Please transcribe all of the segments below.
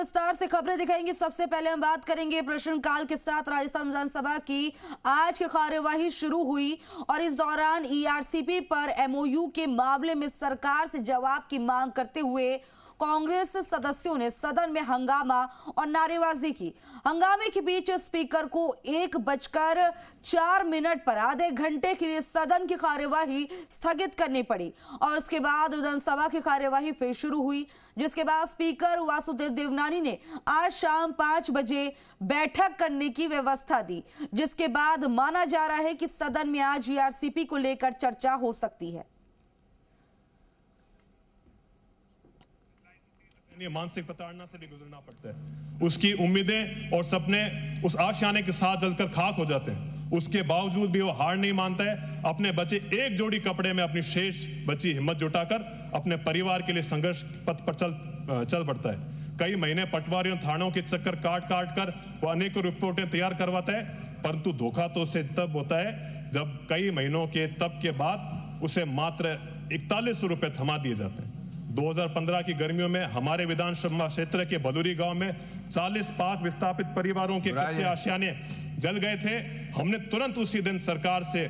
विस्तार से खबरें दिखाएंगे। सबसे पहले हम बात करेंगे प्रश्नकाल के साथ। राजस्थान विधानसभा की आज की कार्यवाही शुरू हुई और इस दौरान ईआरसीपी पर एमओयू के मामले में सरकार से जवाब की मांग करते हुए कांग्रेस सदस्यों ने सदन में हंगामा और नारेबाजी की। हंगामे के बीच स्पीकर को 1:04 पर आधे घंटे के लिए सदन की कार्यवाही स्थगित करनी पड़ी और उसके बाद विधानसभा की कार्यवाही फिर शुरू हुई, जिसके बाद स्पीकर वासुदेव देवनानी ने आज शाम 5 बजे बैठक करने की व्यवस्था दी, जिसके बाद माना जा रहा है कि सदन में आज ईआरसीपी को लेकर चर्चा हो सकती है। मानसिक प्रताड़ना से भी गुजरना पड़ता है। उसकी उम्मीदें और सपने उस आशियाने के साथ जलकर खाक हो जाते हैं। उसके बावजूद भी वो हार नहीं मानता है। अपने बचे एक जोड़ी कपड़े में अपनी शेष बची हिम्मत जुटाकर अपने परिवार के लिए संघर्ष पथ पर चल पड़ता है। कई महीने पटवारियों थानों के चक्कर काट कर वो अनेकों रिपोर्टें तैयार करवाता है, परंतु धोखा तो उसे तब होता है जब कई महीनों के तब के बाद उसे मात्र 41 रुपए थमा दिए जाते हैं। 2015 की गर्मियों में हमारे विधानसभा क्षेत्र के भदूरी गांव में 40 पाक विस्थापित परिवारों के कच्चे आशियाने जल गए थे। हमने तुरंत उसी दिन सरकार से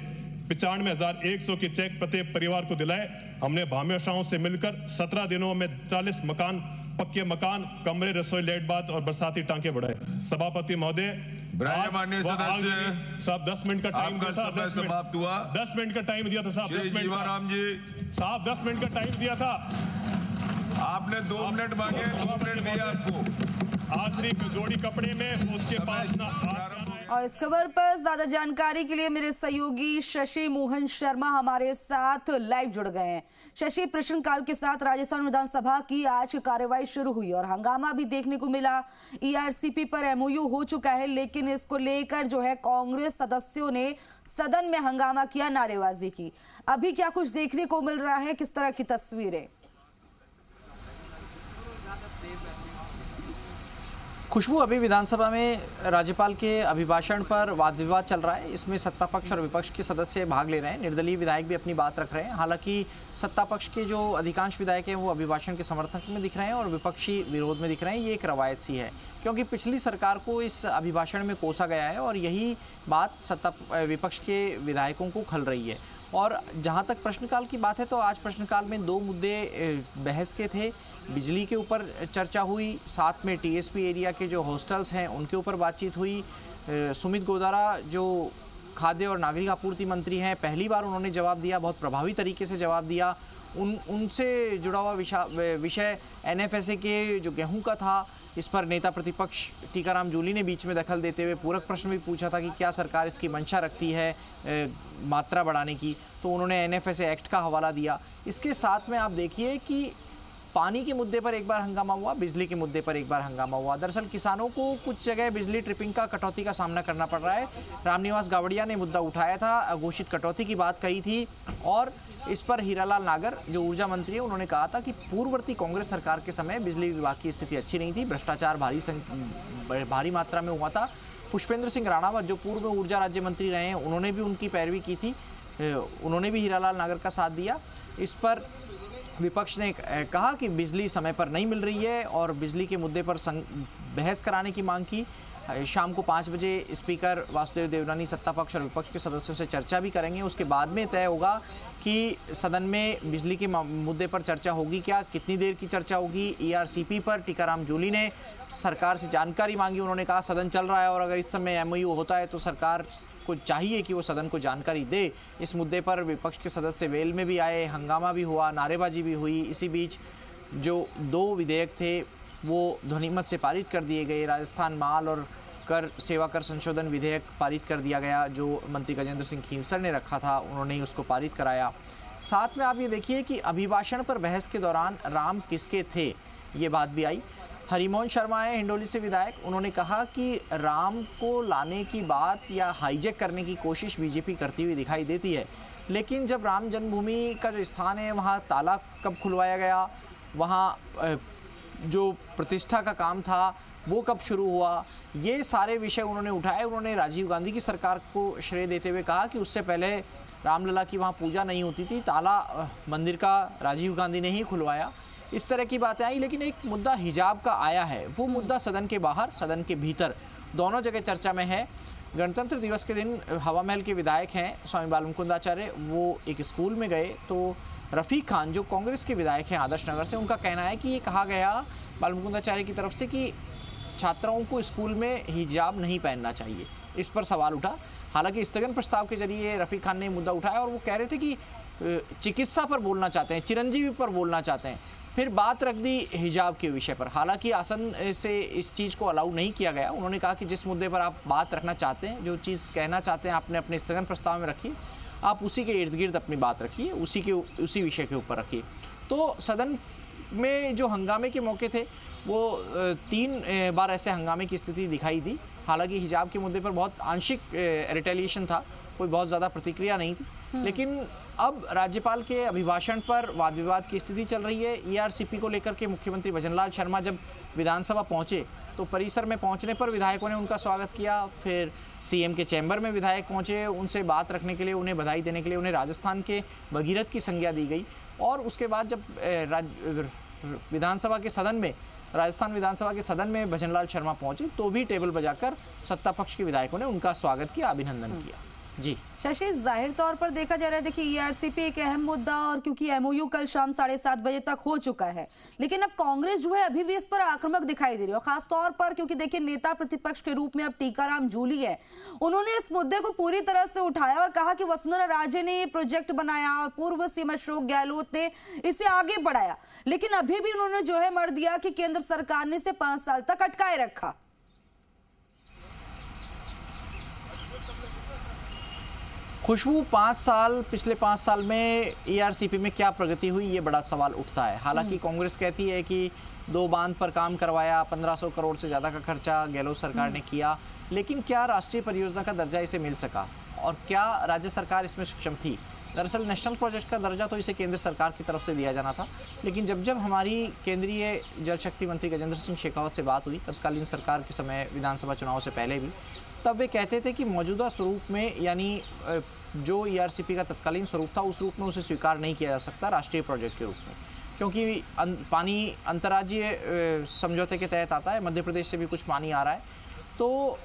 95,100 के चेक प्रत्येक परिवार को दिलाए। हमने भामेशाओं से मिलकर 17 दिनों में 40 मकान, पक्के मकान, कमरे, रसोई, लेट बाथ और बरसाती टांके बढ़ाए। सभापति महोदय, माननीय सदस्य साहब 10 मिनट का टाइम दिया था। 10 समाप्त हुआ। 10 मिनट का टाइम दिया था साहब। 10 मिनट साहब 10 मिनट का टाइम दिया था। आपने 2 मिनट मांगे, 2 मिनट दिया आपको। आखिरी जोड़ी कपड़े में उसके पास ना। और इस खबर पर ज्यादा जानकारी के लिए मेरे सहयोगी शशि मोहन शर्मा हमारे साथ लाइव जुड़ गए हैं। शशि, प्रश्नकाल के साथ राजस्थान विधानसभा की आज की कार्यवाही शुरू हुई और हंगामा भी देखने को मिला। ईआरसीपी पर एमओयू हो चुका है, लेकिन इसको लेकर जो है कांग्रेस सदस्यों ने सदन में हंगामा किया, नारेबाजी की। अभी क्या कुछ देखने को मिल रहा है, किस तरह की तस्वीरें? खुशबू, अभी विधानसभा में राज्यपाल के अभिभाषण पर वाद विवाद चल रहा है। इसमें सत्ता पक्ष और विपक्ष के सदस्य भाग ले रहे हैं। निर्दलीय विधायक भी अपनी बात रख रहे हैं। हालांकि सत्ता पक्ष के जो अधिकांश विधायक हैं वो अभिभाषण के समर्थक में दिख रहे हैं और विपक्षी विरोध में दिख रहे हैं। ये एक रवायत सी है, क्योंकि पिछली सरकार को इस अभिभाषण में कोसा गया है और यही बात विपक्ष के विधायकों को खल रही है। और जहां तक प्रश्नकाल की बात है तो आज प्रश्नकाल में 2 मुद्दे बहस के थे। बिजली के ऊपर चर्चा हुई, साथ में टीएसपी एरिया के जो हॉस्टल्स हैं उनके ऊपर बातचीत हुई। सुमित गोदारा जो खाद्य और नागरिक आपूर्ति मंत्री हैं, पहली बार उन्होंने जवाब दिया, बहुत प्रभावी तरीके से जवाब दिया। उनसे जुड़ा हुआ विषय एनएफएसए के जो गेहूं का था, इस पर नेता प्रतिपक्ष टीकाराम जूली ने बीच में दखल देते हुए पूरक प्रश्न भी पूछा था कि क्या सरकार इसकी मंशा रखती है मात्रा बढ़ाने की, तो उन्होंने एनएफएसए एक्ट का हवाला दिया। इसके साथ में आप देखिए कि पानी के मुद्दे पर एक बार हंगामा हुआ, बिजली के मुद्दे पर एक बार हंगामा हुआ। दरअसल किसानों को कुछ जगह बिजली ट्रिपिंग का, कटौती का सामना करना पड़ रहा है। रामनिवास गावड़िया ने मुद्दा उठाया था, अघोषित कटौती की बात कही थी और इस पर हीरालाल नागर जो ऊर्जा मंत्री है उन्होंने कहा था कि पूर्ववर्ती कांग्रेस सरकार के समय बिजली विभाग की स्थिति अच्छी नहीं थी, भ्रष्टाचार भारी मात्रा में हुआ था। पुष्पेंद्र सिंह राणावत जो पूर्व ऊर्जा राज्य मंत्री रहे हैं, उन्होंने भी उनकी पैरवी की थी, उन्होंने भी हीरालाल नागर का साथ दिया। इस पर विपक्ष ने कहा कि बिजली समय पर नहीं मिल रही है और बिजली के मुद्दे पर बहस कराने की मांग की। शाम को 5 बजे स्पीकर वासुदेव देवनानी सत्ता पक्ष और विपक्ष के सदस्यों से चर्चा भी करेंगे। उसके बाद में तय होगा कि सदन में बिजली के मुद्दे पर चर्चा होगी क्या, कितनी देर की चर्चा होगी। ईआरसीपी पर टीकाराम जूली ने सरकार से जानकारी मांगी। उन्होंने कहा सदन चल रहा है और अगर इस समय एमओयू होता है तो सरकार को चाहिए कि वो सदन को जानकारी दे। इस मुद्दे पर विपक्ष के सदस्य वेल में भी आए, हंगामा भी हुआ, नारेबाजी भी हुई। इसी बीच जो 2 विधेयक थे वो ध्वनिमत से पारित कर दिए गए। राजस्थान माल और सेवा कर संशोधन विधेयक पारित कर दिया गया, जो मंत्री गजेंद्र सिंह खींवसर ने रखा था, उन्होंने ही उसको पारित कराया। साथ में आप ये देखिए कि अभिभाषण पर बहस के दौरान राम किसके थे, ये बात भी आई। हरिमोहन शर्मा है हिंडोली से विधायक, उन्होंने कहा कि राम को लाने की बात या हाईजैक करने की कोशिश बीजेपी करती हुई दिखाई देती है, लेकिन जब राम जन्मभूमि का जो स्थान है वहाँ ताला कब खुलवाया गया, वहाँ जो प्रतिष्ठा का काम था वो कब शुरू हुआ, ये सारे विषय उन्होंने उठाए। उन्होंने राजीव गांधी की सरकार को श्रेय देते हुए कहा कि उससे पहले रामलला की वहाँ पूजा नहीं होती थी, ताला मंदिर का राजीव गांधी ने ही खुलवाया। इस तरह की बातें आई। लेकिन एक मुद्दा हिजाब का आया है, वो मुद्दा सदन के बाहर, सदन के भीतर, दोनों जगह चर्चा में है। गणतंत्र दिवस के दिन हवा महल के विधायक हैं स्वामी बाल मुकुंदाचार्य, वो एक स्कूल में गए तो रफ़ीक खान जो कांग्रेस के विधायक हैं आदर्श नगर से, उनका कहना है कि ये कहा गया बाल मुकुंदाचार्य की तरफ से कि छात्राओं को स्कूल में हिजाब नहीं पहनना चाहिए। इस पर सवाल उठा। हालांकि स्थगन प्रस्ताव के जरिए रफ़ीक खान ने मुद्दा उठाया और वो कह रहे थे कि चिकित्सा पर बोलना चाहते हैं, चिरंजीवी पर बोलना चाहते हैं। फिर बात रख दी हिजाब के विषय पर। हालांकि आसन से इस चीज़ को अलाउ नहीं किया गया। उन्होंने कहा कि जिस मुद्दे पर आप बात रखना चाहते हैं, जो चीज़ कहना चाहते हैं, आपने अपने स्थगन प्रस्ताव में रखिए, आप उसी के इर्द गिर्द अपनी बात रखिए, उसी विषय के ऊपर रखिए। तो सदन में जो हंगामे के मौके थे वो 3 बार ऐसे हंगामे की स्थिति दिखाई दी। हालांकि हिजाब के मुद्दे पर बहुत आंशिक रिटेलिएशन था, कोई बहुत ज़्यादा प्रतिक्रिया नहीं थी। लेकिन अब राज्यपाल के अभिभाषण पर वाद विवाद की स्थिति चल रही है। ERCP को लेकर के मुख्यमंत्री भजनलाल शर्मा जब विधानसभा पहुंचे तो परिसर में पहुंचने पर विधायकों ने उनका स्वागत किया। फिर CM के चैम्बर में विधायक पहुंचे, उनसे बात रखने के लिए, उन्हें बधाई देने के लिए उन्हें राजस्थान के भगीरथ की संज्ञा दी गई। और उसके बाद जब विधानसभा के सदन में, राजस्थान विधानसभा के सदन में भजनलाल शर्मा पहुंचे तो भी टेबल बजाकर सत्ता पक्ष के विधायकों ने उनका स्वागत किया, अभिनंदन किया। जी शशि, जाहिर तौर पर देखा जा रहा है, देखिए ERCP एक अहम मुद्दा, और क्योंकि MOU कल शाम 7:30 बजे तक हो चुका है, लेकिन अब कांग्रेस जो है अभी भी इस पर आक्रामक दिखाई दे रही है। और खास तौर पर क्योंकि देखिए नेता प्रतिपक्ष के रूप में अब टीकाराम जूली है, उन्होंने इस मुद्दे को पूरी तरह से उठाया और कहा कि वसुंधरा राजे ने ये प्रोजेक्ट बनाया और पूर्व CM अशोक गहलोत ने इसे आगे बढ़ाया, लेकिन अभी भी उन्होंने जो है मर दिया कि केंद्र सरकार ने इसे 5 साल तक अटकाए रखा। खुशबू, पिछले 5 साल में ERCP में क्या प्रगति हुई, ये बड़ा सवाल उठता है। हालांकि कांग्रेस कहती है कि 2 बांध पर काम करवाया, 1500 करोड़ से ज़्यादा का खर्चा गहलोत सरकार ने किया, लेकिन क्या राष्ट्रीय परियोजना का दर्जा इसे मिल सका और क्या राज्य सरकार इसमें सक्षम थी? दरअसल नेशनल प्रोजेक्ट का दर्जा तो इसे केंद्र सरकार की तरफ से दिया जाना था, लेकिन जब हमारी केंद्रीय जल शक्ति मंत्री गजेंद्र सिंह शेखावत से बात हुई तत्कालीन सरकार के समय, विधानसभा चुनाव से पहले भी, तब वे कहते थे कि मौजूदा स्वरूप में, यानी जो ERCP का तत्कालीन स्वरूप था उस रूप में उसे स्वीकार नहीं किया जा सकता राष्ट्रीय प्रोजेक्ट के रूप में, क्योंकि पानी अंतर्राज्यीय समझौते के तहत आता है, मध्य प्रदेश से भी कुछ पानी आ रहा है, तो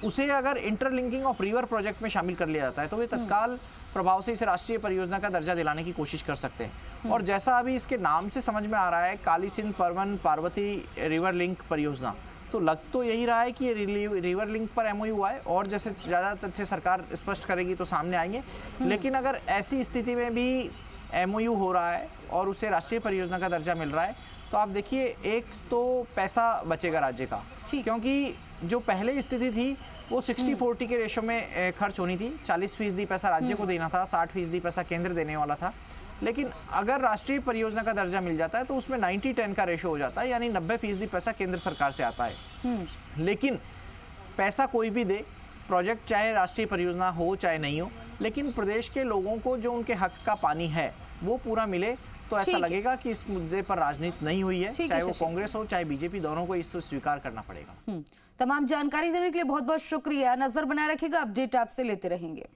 उसे अगर इंटरलिंकिंग ऑफ रिवर प्रोजेक्ट में शामिल कर लिया जाता है तो वे तत्काल प्रभाव से इसे राष्ट्रीय परियोजना का दर्जा दिलाने की कोशिश कर सकते हैं। और जैसा अभी इसके नाम से समझ में आ रहा है, काली सिंध परवन पार्वती रिवर लिंक परियोजना, तो लग तो यही रहा है कि ये रिवर लिंक पर MOU आए और जैसे ज़्यादा तथ्य सरकार स्पष्ट करेगी तो सामने आएंगे। लेकिन अगर ऐसी स्थिति में भी MOU हो रहा है और उसे राष्ट्रीय परियोजना का दर्जा मिल रहा है, तो आप देखिए, एक तो पैसा बचेगा राज्य का, क्योंकि जो पहले स्थिति थी वो 60-40 के रेशो में खर्च होनी थी। 40% पैसा राज्य को देना था, 60% पैसा केंद्र देने वाला था। लेकिन अगर राष्ट्रीय परियोजना का दर्जा मिल जाता है तो उसमें 90-10 का रेशो हो जाता है, यानी 90% पैसा केंद्र सरकार से आता है। लेकिन पैसा कोई भी दे, प्रोजेक्ट चाहे राष्ट्रीय परियोजना हो चाहे नहीं हो, लेकिन प्रदेश के लोगों को जो उनके हक का पानी है वो पूरा मिले, तो ऐसा लगेगा कि इस मुद्दे पर राजनीति नहीं हुई है, चाहे वो कांग्रेस हो चाहे बीजेपी, दोनों को इसको स्वीकार करना पड़ेगा। तमाम जानकारी देने के लिए बहुत बहुत शुक्रिया। नजर बनाए रखिएगा, अपडेट आपसे लेते रहेंगे।